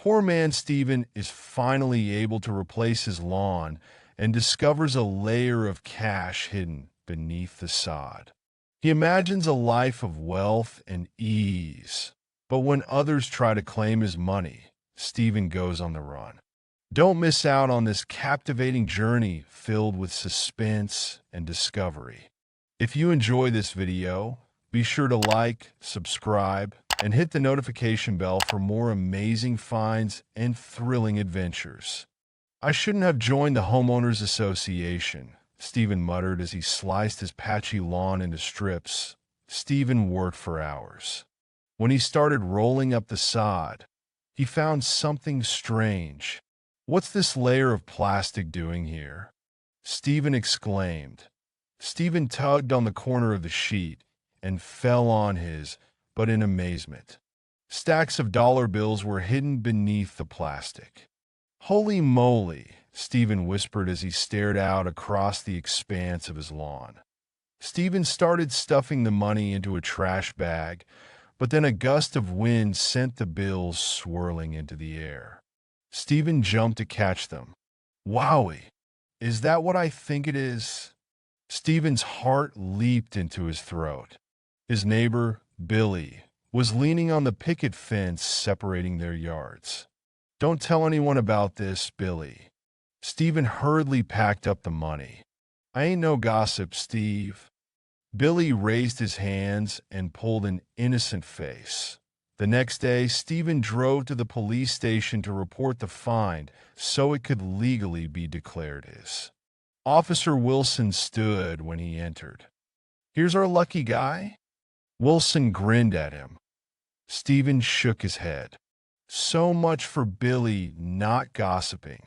Poor man Stephen is finally able to replace his lawn and discovers a layer of cash hidden beneath the sod. He imagines a life of wealth and ease, but when others try to claim his money, Stephen goes on the run. Don't miss out on this captivating journey filled with suspense and discovery. If you enjoy this video, be sure to like, subscribe, and hit the notification bell for more amazing finds and thrilling adventures. "I shouldn't have joined the Homeowners Association," Stephen muttered as he sliced his patchy lawn into strips. Stephen worked for hours. When he started rolling up the sod, he found something strange. "What's this layer of plastic doing here?" Stephen exclaimed. Stephen tugged on the corner of the sheet and fell on his, but in amazement. Stacks of dollar bills were hidden beneath the plastic. "Holy moly," Stephen whispered as he stared out across the expanse of his lawn. Stephen started stuffing the money into a trash bag, but then a gust of wind sent the bills swirling into the air. Stephen jumped to catch them. "Wowie! Is that what I think it is?" Stephen's heart leaped into his throat. His neighbor, Billy, was leaning on the picket fence separating their yards. "Don't tell anyone about this, Billy." Stephen hurriedly packed up the money. "I ain't no gossip, Steve." Billy raised his hands and pulled an innocent face. The next day, Stephen drove to the police station to report the find so it could legally be declared his. Officer Wilson stood when he entered. "Here's our lucky guy." Wilson grinned at him. Stephen shook his head. "So much for Billy not gossiping.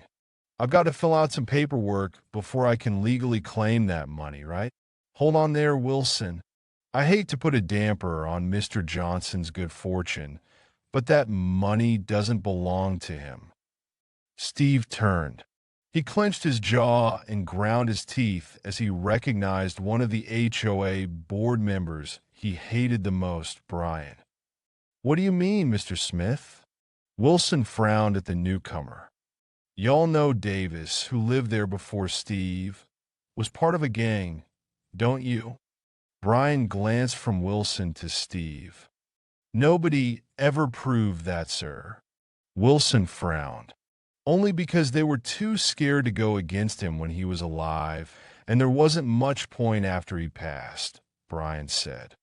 I've got to fill out some paperwork before I can legally claim that money, right? Hold on there, Wilson. I hate to put a damper on Mr. Johnson's good fortune, but that money doesn't belong to him." Steve turned. He clenched his jaw and ground his teeth as he recognized one of the HOA board members he hated the most, Brian. "What do you mean, Mr. Smith?" Wilson frowned at the newcomer. "Y'all know Davis, who lived there before Steve, was part of a gang, don't you?" Brian glanced from Wilson to Steve. "Nobody ever proved that, sir." Wilson frowned. "Only because they were too scared to go against him when he was alive, and there wasn't much point after he passed," Brian said.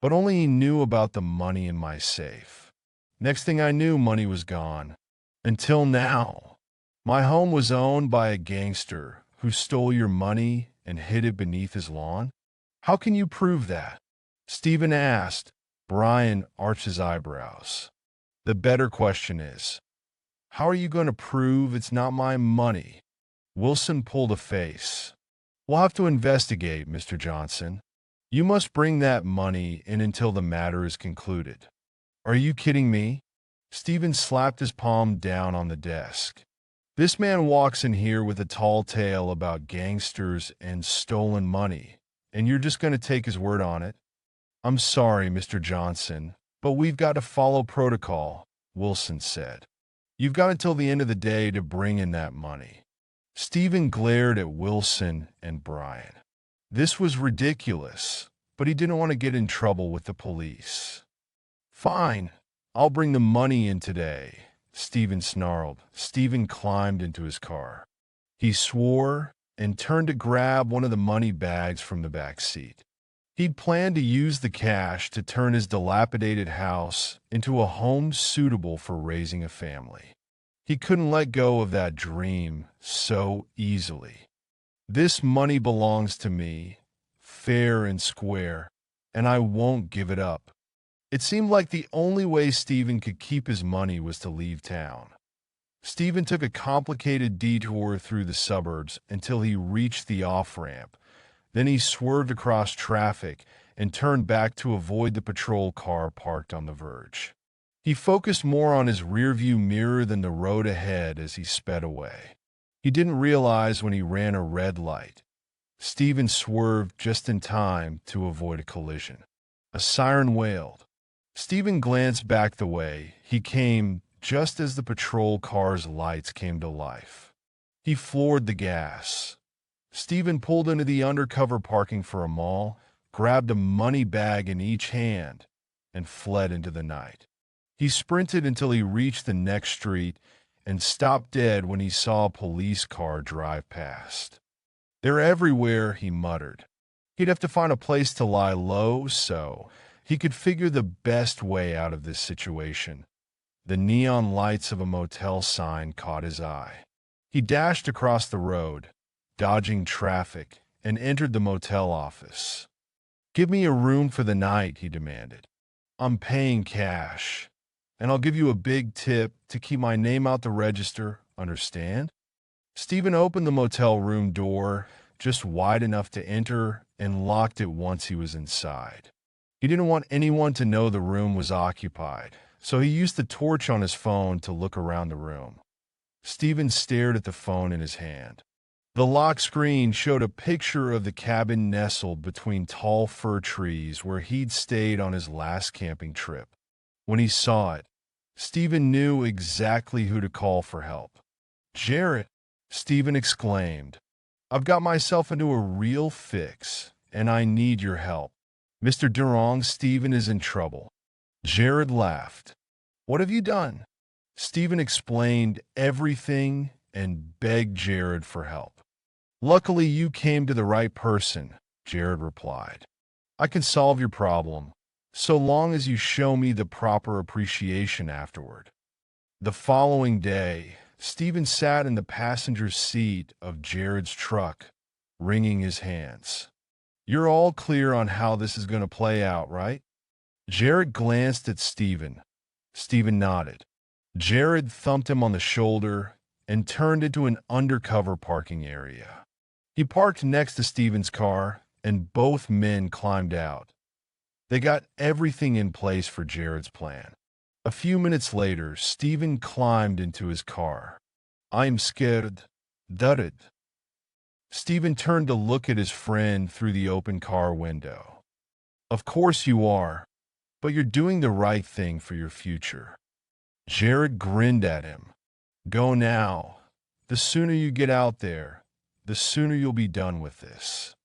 "But only he knew about the money in my safe. Next thing I knew, money was gone. Until now. My home was owned by a gangster who stole your money and hid it beneath his lawn. How can you prove that?" Stephen asked. Brian arched his eyebrows. "The better question is, how are you going to prove it's not my money?" Wilson pulled a face. "We'll have to investigate, Mr. Johnson. You must bring that money in until the matter is concluded." "Are you kidding me?" Stephen slapped his palm down on the desk. "This man walks in here with a tall tale about gangsters and stolen money, and you're just going to take his word on it?" "I'm sorry, Mr. Johnson, but we've got to follow protocol," Wilson said. "You've got until the end of the day to bring in that money." Stephen glared at Wilson and Brian. This was ridiculous, but he didn't want to get in trouble with the police. "Fine, I'll bring the money in today," Stephen snarled. Stephen climbed into his car. He swore and turned to grab one of the money bags from the back seat. He'd planned to use the cash to turn his dilapidated house into a home suitable for raising a family. He couldn't let go of that dream so easily. "This money belongs to me, fair and square, and I won't give it up." It seemed like the only way Stephen could keep his money was to leave town. Stephen took a complicated detour through the suburbs until he reached the off-ramp. Then he swerved across traffic and turned back to avoid the patrol car parked on the verge. He focused more on his rearview mirror than the road ahead as he sped away. He didn't realize when he ran a red light. Stephen swerved just in time to avoid a collision. A siren wailed. Stephen glanced back the way he came just as the patrol car's lights came to life. He floored the gas. Stephen pulled into the undercover parking for a mall, grabbed a money bag in each hand, and fled into the night. He sprinted until he reached the next street and stopped dead when he saw a police car drive past. "They're everywhere," he muttered. He'd have to find a place to lie low so he could figure the best way out of this situation. The neon lights of a motel sign caught his eye. He dashed across the road, dodging traffic, and entered the motel office. "Give me a room for the night," he demanded. "I'm paying cash, and I'll give you a big tip to keep my name out the register, understand?" Stephen opened the motel room door just wide enough to enter and locked it once he was inside. He didn't want anyone to know the room was occupied, so he used the torch on his phone to look around the room. Stephen stared at the phone in his hand. The lock screen showed a picture of the cabin nestled between tall fir trees where he'd stayed on his last camping trip. When he saw it, Stephen knew exactly who to call for help. "Jared," Stephen exclaimed, "I've got myself into a real fix, and I need your help. Mr. Durong, Stephen is in trouble." Jared laughed. "What have you done?" Stephen explained everything and begged Jared for help. "Luckily, you came to the right person," Jared replied. "I can solve your problem, so long as you show me the proper appreciation afterward." The following day, Stephen sat in the passenger seat of Jared's truck, wringing his hands. "You're all clear on how this is going to play out, right?" Jared glanced at Stephen. Stephen nodded. Jared thumped him on the shoulder and turned into an undercover parking area. He parked next to Stephen's car, and both men climbed out. They got everything in place for Jared's plan. A few minutes later, Stephen climbed into his car. "I'm scared," dudded. Stephen turned to look at his friend through the open car window. "Of course you are, but you're doing the right thing for your future." Jared grinned at him. "Go now. The sooner you get out there, the sooner you'll be done with this."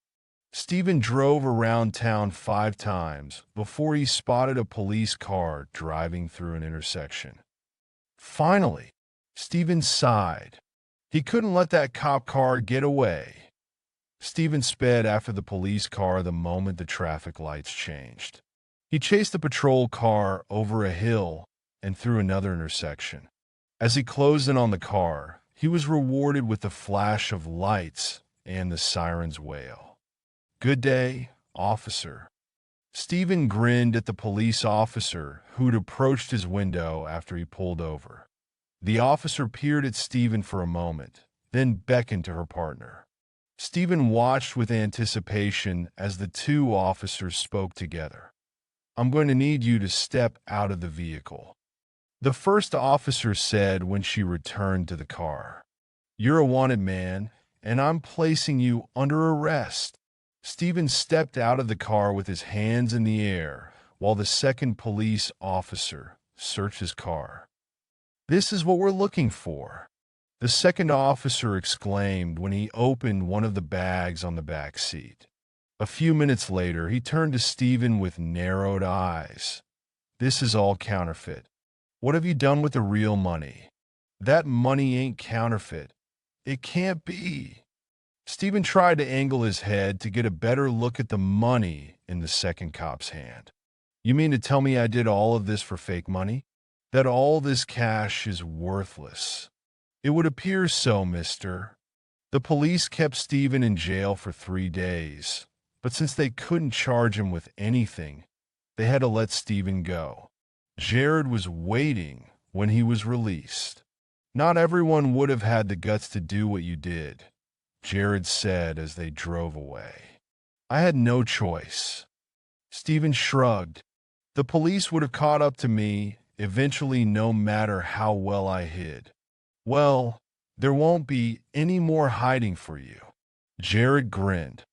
Stephen drove around town 5 times before he spotted a police car driving through an intersection. Finally, Stephen sighed. He couldn't let that cop car get away. Stephen sped after the police car the moment the traffic lights changed. He chased the patrol car over a hill and through another intersection. As he closed in on the car, he was rewarded with the flash of lights and the siren's wail. "Good day, officer." Stephen grinned at the police officer who'd approached his window after he pulled over. The officer peered at Stephen for a moment, then beckoned to her partner. Stephen watched with anticipation as the 2 officers spoke together. "I'm going to need you to step out of the vehicle," the first officer said when she returned to the car. "You're a wanted man, and I'm placing you under arrest." Stephen stepped out of the car with his hands in the air while the second police officer searched his car. "This is what we're looking for," the second officer exclaimed when he opened one of the bags on the back seat. A few minutes later, he turned to Stephen with narrowed eyes. "This is all counterfeit. What have you done with the real money?" "That money ain't counterfeit. It can't be." Stephen tried to angle his head to get a better look at the money in the second cop's hand. "You mean to tell me I did all of this for fake money? That all this cash is worthless?" "It would appear so, mister." The police kept Stephen in jail for 3 days, but since they couldn't charge him with anything, they had to let Stephen go. Jared was waiting when he was released. "Not everyone would have had the guts to do what you did," Jared said as they drove away. "I had no choice." Stephen shrugged. "The police would have caught up to me eventually no matter how well I hid." "Well, there won't be any more hiding for you." Jared grinned.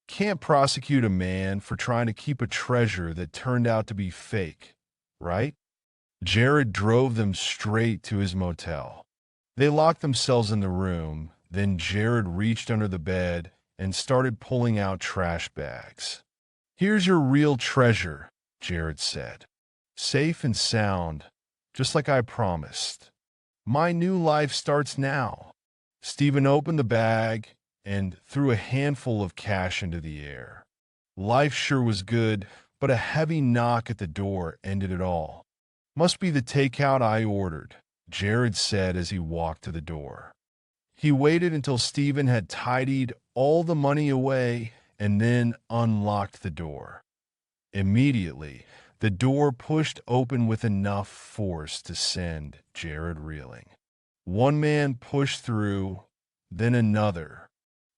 "Can't prosecute a man for trying to keep a treasure that turned out to be fake, right?" Jared drove them straight to his motel. They locked themselves in the room. Then Jared reached under the bed and started pulling out trash bags. "Here's your real treasure," Jared said. "Safe and sound, just like I promised. My new life starts now." Stephen opened the bag and threw a handful of cash into the air. Life sure was good, but a heavy knock at the door ended it all. "Must be the takeout I ordered," Jared said as he walked to the door. He waited until Stephen had tidied all the money away and then unlocked the door. Immediately, the door pushed open with enough force to send Jared reeling. One man pushed through, then another.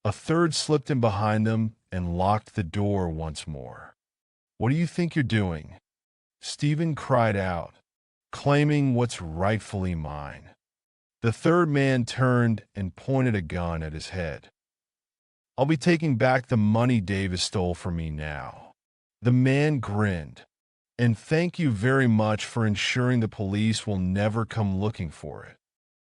A third slipped in behind them and locked the door once more. "What do you think you're doing?" Stephen cried out, claiming what's rightfully mine. The third man turned and pointed a gun at his head. "I'll be taking back the money Davis stole from me now." The man grinned. "And thank you very much for ensuring the police will never come looking for it."